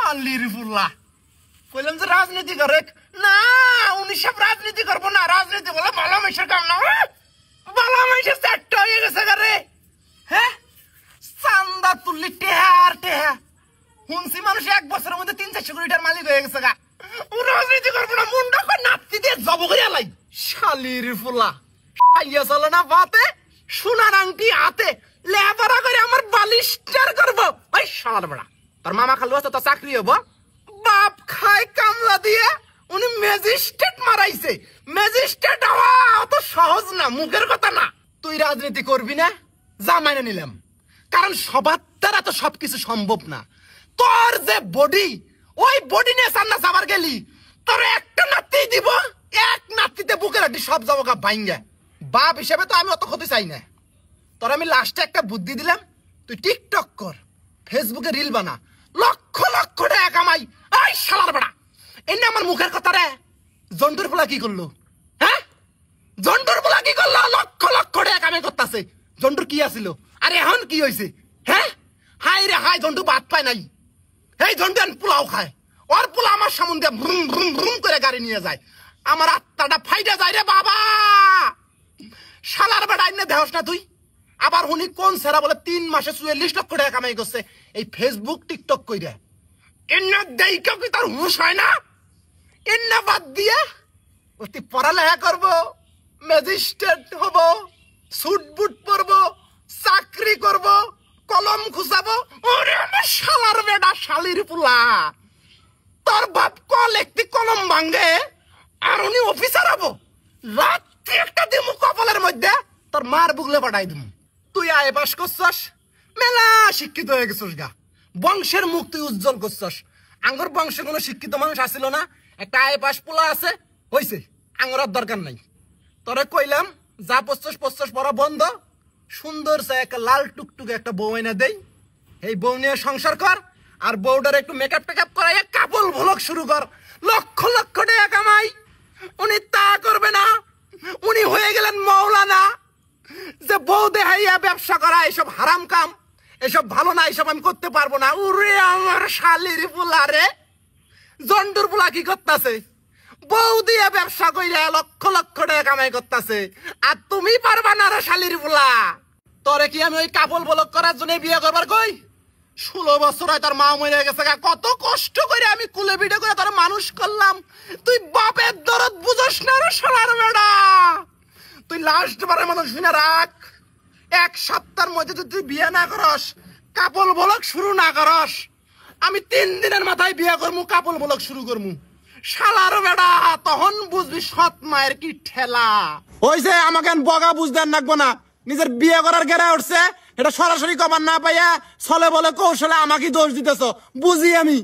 শালির ফুলা কইলাম যে রাজনীতি করে না, উনি সব রাজনীতি করবো না, রাজনীতি বলে ভালো মানুষের কাম না, ভালো মানুষের চারটা হয়ে গেছে গারে। হ্যাঁ, চান্দা তুললি টেহার টেহা, শুনছি মানুষ 1 বছরের মধ্যে 300-400 কোটি টাকার মালিক হয়ে গেছে গা। রাজনীতি করবো না, মুন্ডা করে নাতি দিয়ে জব করে লাই। শালির ফুলা খাইয়া চলে না ভাতে, সোনার আংটি হাতে, লেবারা করে আমার বালিস্টার করবো। ওই শালার বেড়া, তোর মামা খালু আছে, তোর চাকরি হবো। বাপ খায় কামলা দিয়ে উনি ম্যাজিস্ট্রেট মারাইছে। ম্যাজিস্ট্রেট হওয়া অত সহজ না, মুখের কথা না। তুই রাজনীতি করবি না, যা মাইনে নিলাম, কারণ সবার দ্বারা তো সবকিছু সম্ভব না। তোর যে বডি, ওই বডি নিয়ে সামনে যাবার গেলি তোর একটা নাতি দিব, এক নাতিতে বুকের হাড্ডি সব যাবো গা ভাইঙ্গা। বাপ হিসেবে তো আমি অত ক্ষতি চাই না। তোর আমি লাস্টে একটা বুদ্ধি দিলাম, তুই টিকটক কর, ফেসবুকে রিল বানা, লক্ষ লক্ষ টাকা কামাই। ওই শালার বেড়া, এনে আমার মুখের কথা রে। জন্টুর পোলা কি করলো? হ্যাঁ, জন্টুর পোলা কি করলো? লক্ষ লক্ষ টাকা কামাই করতেছে। জন্টুর কি আছিল? আর এখন কি হয়েছে? হ্যাঁ, হাই রে হাই, জন্টু ভাত পায় নাই। এই জন্টু পোলাও খায়, ওর পোলা আমার সামনে দিয়ে ভ্রুম ভ্রুম ভ্রুম করে গাড়ি নিয়ে যায়। আমার আত্মাটা ফাইটা যায় রে বাবা। শালার বেড়া এনে দেহস না তুই। আবার উনি কোন সেরা বলে 3 মাসে 44 লক্ষ টাকা কামাই করছে এই ফেসবুক টিকটক কইরা। এনে দেইকা কি তার হুঁশ হয় না? এনে বাদ দিয়ে অতি পড়ালেখা করবো, ম্যাজিস্ট্রেট হব, সুট বুট পরবো, চাকরি করব, কলম খুঁজাবো। ওরে আমার শালার বেড়া, শালির পুলা, তোর বাপ কল একটি কলম ভাঙ্গে আর উনি অফিসার হবো। রাত্রি একটা দিমু কপালের মধ্যে, তোর মার বুগলে পাঠাই দিমু। তুই আয় পাস করছস, মেলা শিক্ষিত হয়ে গেছস গা, বংশের মুখ তুই উজ্জ্বল করছস। আঙ্গর বংশে কোনো শিক্ষিত মানুষ আসিল না, একটা আয় পাস পোলা আছে, হইছে, আঙ্গর আর দরকার নাই। তোরে কইলাম যা পড়ছস পড়া বন্ধ, সুন্দর সে একটা লাল টুকটুকে একটা বউ এনে দেই, এই বউ নিয়ে সংসার কর। আর বউটার একটু মেকআপ টেকআপ করাইয়া কাপল ভ্লগ শুরু কর, লক্ষ লক্ষ টাকা কামাই। উনি তা করবে না, উনি হয়ে গেলেন মৌলানা। যে বউ দেহাইয়া ব্যবসা করা এসব হারাম কাম, এসব ভালো না, এসব আমি করতে পারবো না। উরে আমার শালির পোলা রে, জন্ডুর পোলা কি করতেছে? বউ দিয়ে ব্যবসা কইরা লক্ষ লক্ষ টাকা কামাই করতেছে, আর তুমি পারবা না রে শালির পোলা। তোরে কি আমি ওই কাপল ব্লগ করার জন্য বিয়ে করবার কই? 16 বছর হয় তার মা মরে গেছে, কত কষ্ট করে আমি কুলে পিঠে করে তার মানুষ করলাম। তুই বাপের দরদ বুঝস না রে শালার বেড়া। তুই লাস্ট বারের মতো শুনে রাখ, 1 সপ্তাহের মধ্যে তুই বিয়ে না করস, কাপল ব্লগ শুরু না করস, আমি 3 দিনের মাথায় বিয়ে করমু, কাপল ব্লগ শুরু করমু। শালার বেড়া, তখন বুঝবি সৎ মায়ের কি ঠেলা। ওই যে আমাকে বগা বুঝতে লাগবো না, নিজের বিয়ে করার গেরা উঠছে, এটা সরাসরি কবার না পাইয়া ছলে বলে কৌশলে আমাকে দোষ দিতেছ, বুঝি আমি।